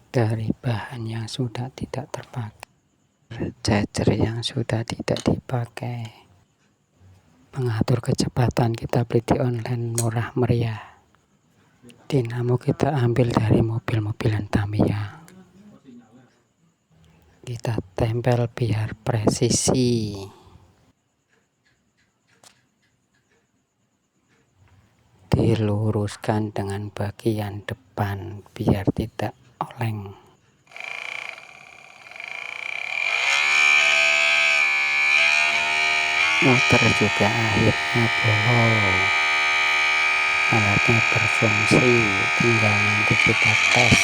dari bahan yang sudah tidak terpakai, charger yang sudah tidak dipakai, pengatur kecepatan kita beli di online murah meriah, dinamo kita ambil dari mobil-mobilan Tamiya, kita tempel biar presisi, diluruskan dengan bagian depan biar tidak oleng. Motor juga akhirnya bolong, alatnya berfungsi, tinggal nanti kita tes.